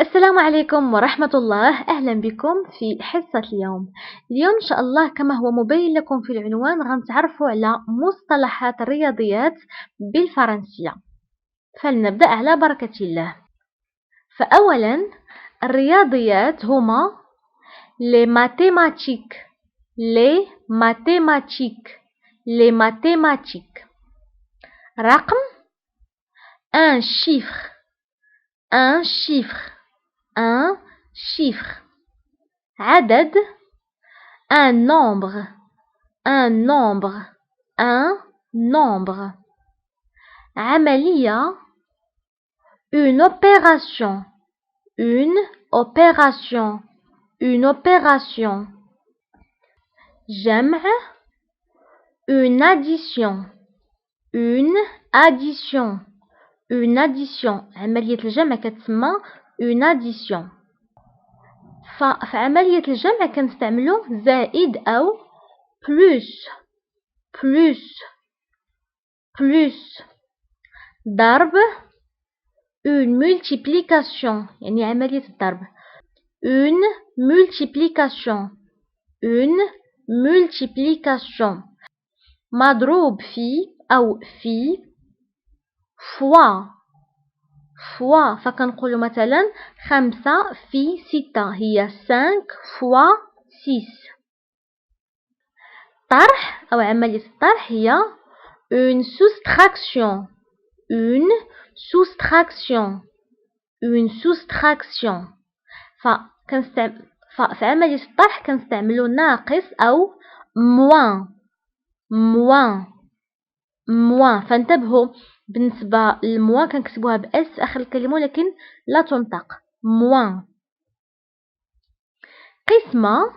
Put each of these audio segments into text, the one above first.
السلام عليكم ورحمة الله. أهلا بكم في حصة اليوم. إن شاء الله كما هو مبين لكم في العنوان غنتعرفوا على مصطلحات الرياضيات بالفرنسية. فلنبدأ على بركة الله. فأولا الرياضيات هما les mathématiques les mathématiques les mathématiques. رقم un chiffre un chiffre un chiffre. عدد un nombre un nombre un nombre. عملية une opération une opération une opération. جمع une addition une addition une addition. عملية الجمع كتسمى une addition. في عملية الجمع كنستعملو زائد أو plus plus plus. ضرب une multiplication يعني عملية الضرب une multiplication une multiplication. مضروب في أو في fois fois. فكنقولو مثلا 5 في 6 هي 5 fois 6. طرح أو عملية الطرح هي une soustraction une soustraction une soustraction. في عملية الطرح كنستعملو ناقص أو moins moins moins. فانتبهوا بالنسبة للموا كنكتبوها بأس في آخر الكلمة ولكن لا تنطق moins. قسمة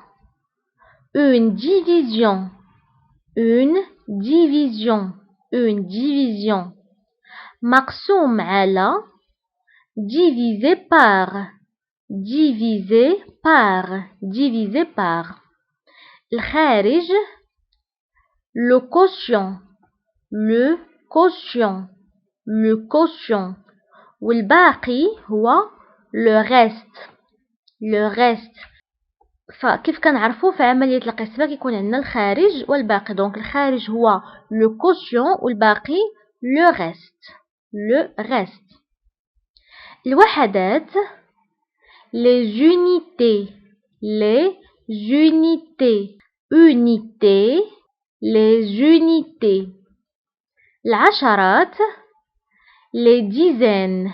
une division une division une division. مقسوم على divisé par divisé par divisé par. الخارج le quotient le quotient le quotient. والباقي هو le reste le reste. فكيف كنعرفوا في عملية القسمة كيكون عندنا الخارج والباقي. دونك الخارج هو le quotient والباقي le reste le reste. الوحدات les unités les unités unités les unités. العشرات les dizaines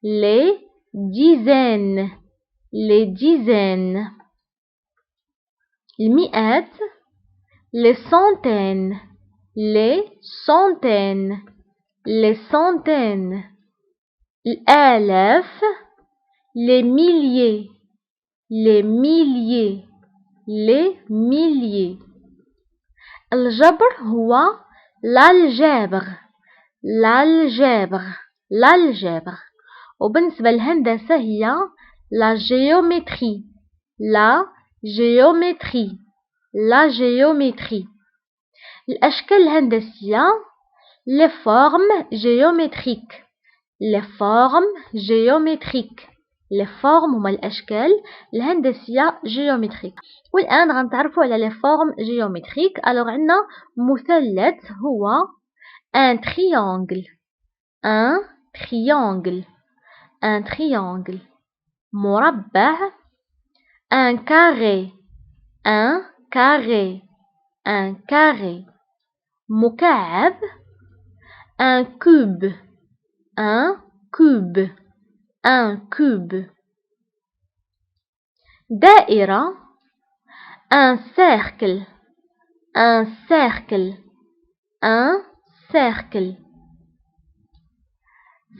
les dizaines les dizaines. المئات les centaines les centaines les centaines. الآلاف les milliers les milliers les milliers. الجبر هو l'algèbre l'algèbre l'algèbre. وبالنسبة للهندسة هي la géométrie la géométrie la géométrie. الأشكال الهندسية les formes géométriques les formes géométriques les formes هما الأشكال الهندسية géométrique. والآن غنتعرفوا على les formes géométriques. alors عندنا مثلث هو un triangle un triangle un triangle. مربع un carré un carré un carré. مكعب un cube un cube un cube. دائرة un cercle un cercle un cercle.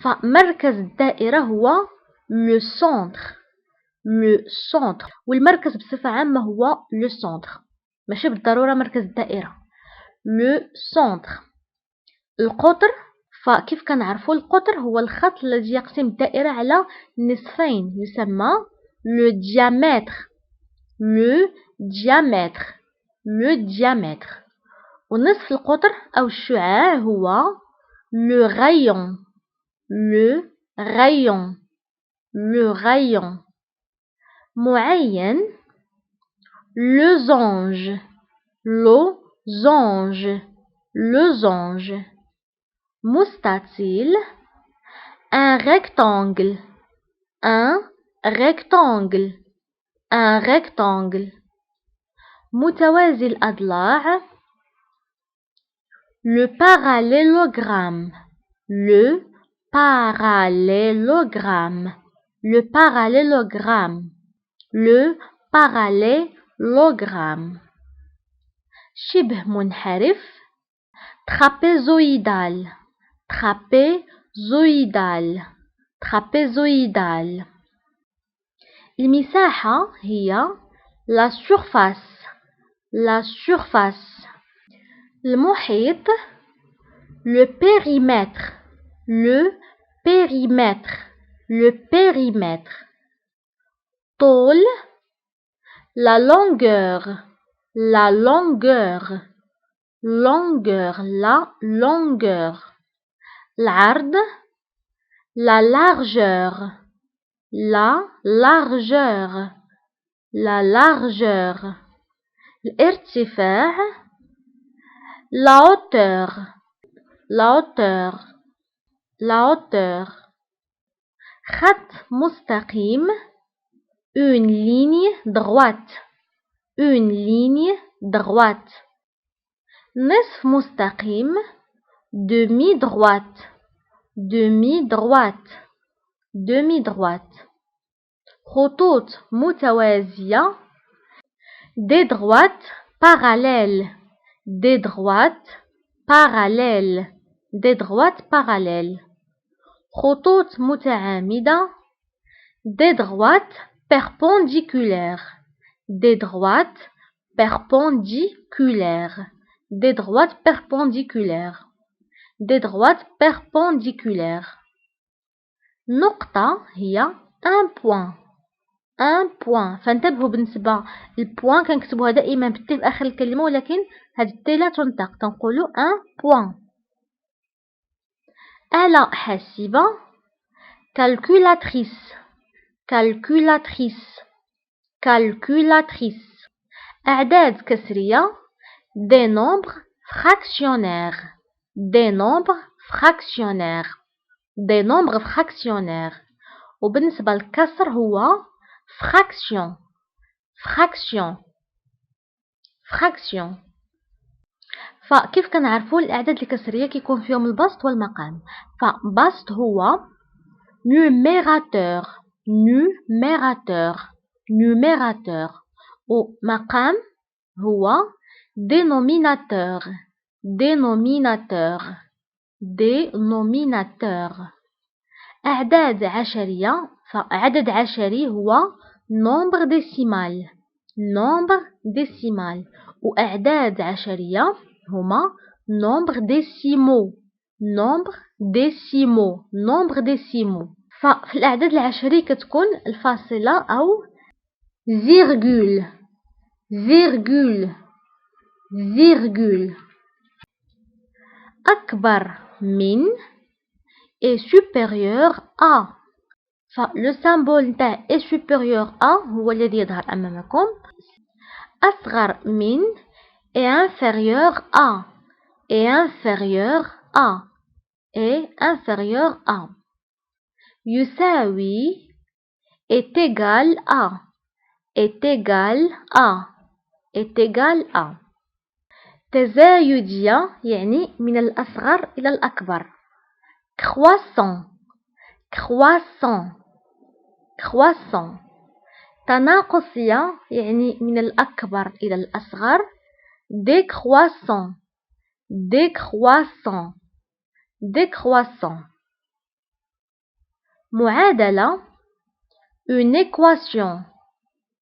فمركز الدائرة هو le centre le centre. والمركز بصفة عامة هو le centre ماشي بالضرورة مركز الدائرة le centre. القطر فكيف كنعرفوا القطر هو الخط الذي يقسم الدائرة على نصفين يسمى le diamètre le diamètre le diamètre. ونصف القطر أو الشعاع هو le rayon le rayon le rayon. معين losange, losange, losange. مستطيل un rectangle, un rectangle, un rectangle. متوازي الأضلاع le parallélogramme, le parallélogramme, le parallélogramme, le parallélogramme. شبه منحرف trapézoïdal, trapézoïdal, trapézoïdal. المساحة هي la surface, la surface. المحيط le périmètre, le périmètre, le périmètre. طول la longueur, la longueur, longueur, la longueur. العرض la largeur, la largeur, la largeur. الارتفاع la hauteur, la hauteur, la hauteur. خط مستقيم une ligne droite, une ligne droite. نصف مستقيم demi droite, demi droite, demi droite. خطوط متوازية des droites parallèles, des droites parallèles, des droites parallèles. خطوط متعامدة des droites perpendiculaires, des droites perpendiculaires, des droites perpendiculaires, des droites perpendiculaires. نقطة هي un point, un point. فانتبهوا بالنسبة البوان كنكتبوها دائما بالتي في آخر الكلمة، ولكن هذه التي لا تنطق، تنقولوا un point. آلة حاسبة calculatrice, calculatrice, calculatrice. أعداد كسرية des nombres fractionnaires, des nombres fractionnaires, des nombres fractionnaires. وبالنسبة للكسر هو fraction, fraction, fraction. فكيف كنعرفوا الأعداد الكسرية كيكون فيهم البسط والمقام؟ فبسط هو numérateur, numérateur, numérateur. ومقام هو dénominateur, dénominateur, dénominateur. أعداد عشرية فعدد عشري هو nombre décimal, nombre décimal. وأعداد عشرية هما nombre décimaux, nombre décimaux, nombre décimaux. ففي الأعداد العشرية كتكون الفاصلة أو virgule, virgule, virgule. أكبر من est supérieur à. فلو symbole نتاع est supérieur à هو الذي يظهر أمامكم. أصغر من est inférieur à, est inférieur à, est inférieur à. يساوي est égal à, est égal à, est égal à. تزايدية يعني من الأصغر إلى الأكبر. croissant, croissant, croissant. تناقصية يعني من الأكبر إلى الأصغر. décroissant, décroissant, décroissant. معادلة une équation,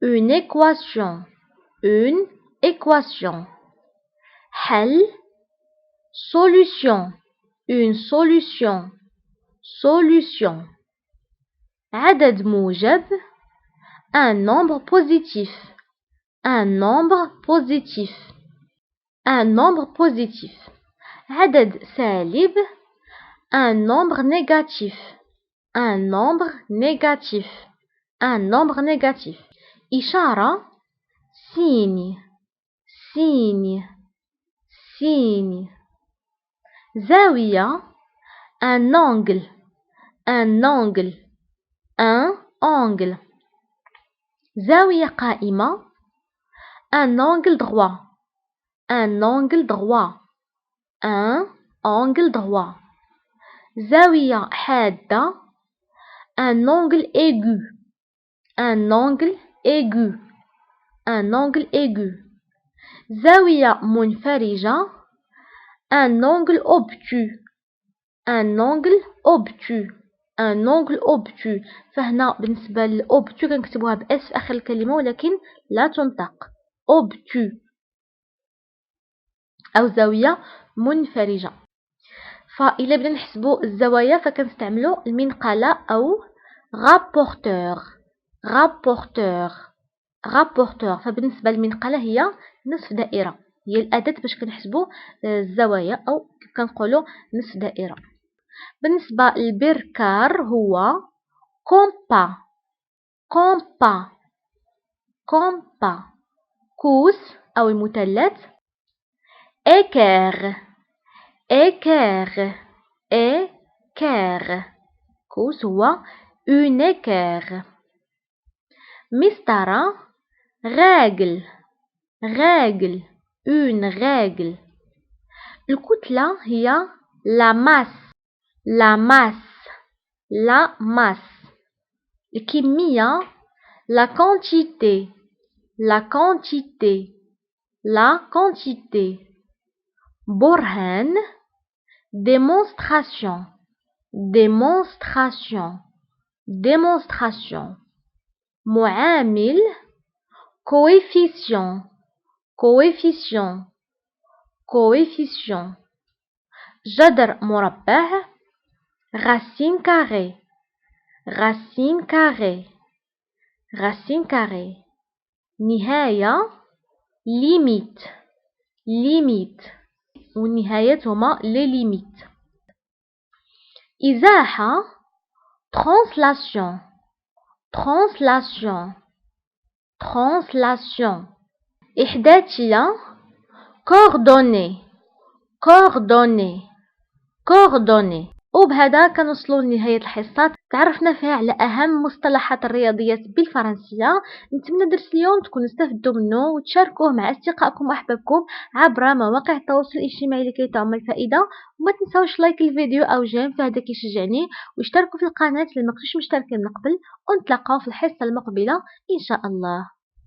une équation, une équation. حل solution, une solution, solution. عدد موجب un nombre positif, un nombre positif, un nombre positif. عدد سالب un nombre négatif, un nombre négatif. Un nombre négatif. إشارة signe. Signe. Signe. زاوية un angle. Un angle. Un angle. زاوية قائمة un angle droit. Un angle droit. Un angle droit. زاوية حادة un angle aigu. Un angle aigu. Un angle aigu. زاوية منفرجة un angle obtus. Un angle obtus. Un angle obtus. فهنا بالنسبة للأوبتو كنكتبوها بأس في آخر الكلمة ولكن لا تنطق. obtus أو زاوية منفرجة. فإلا بدنا نحسبو الزوايا فكنستعملو المنقلة أو rapporteur. rapporteur. rapporteur. فبالنسبة للمنقلة هي نصف دائرة، هي الأداة باش كنحسبو الزوايا أو كيف كنقولو نصف دائرة. بالنسبة للبركار هو كومبا. كومبا. كومبا. كوس أو المثلث. équerre. équerre. équerre. كوس هو une équerre. مسطرة règle. règle. une règle. الكتلة هي la masse. la masse. la masse. الكمية la quantité. la quantité. la quantité. برهان démonstration. démonstration. démonstration. معامل coefficient. coefficient. coefficient. جذر مربع racine carrée. racine carrée. racine carrée. نهاية limite. limite. والنهايات هما les limites. إزاحة translation. translation. translation. إحداثية coordonnées. coordonnées. coordonnées. وبهذا كنوصلوا لنهاية الحصة تعرفنا فيها على أهم مصطلحات الرياضيات بالفرنسية. نتمنى درس اليوم تكونوا استفدتوا منه وتشاركوه مع أصدقائكم وأحبابكم عبر مواقع التواصل الاجتماعي لكي تعم الفائدة. وما تنساوش لايك الفيديو أو جيم فهذا كيشجعني، واشتركوا في القناة اللي ما كنتوش مشتركين من قبل، ونتلاقاو في الحصة المقبلة إن شاء الله.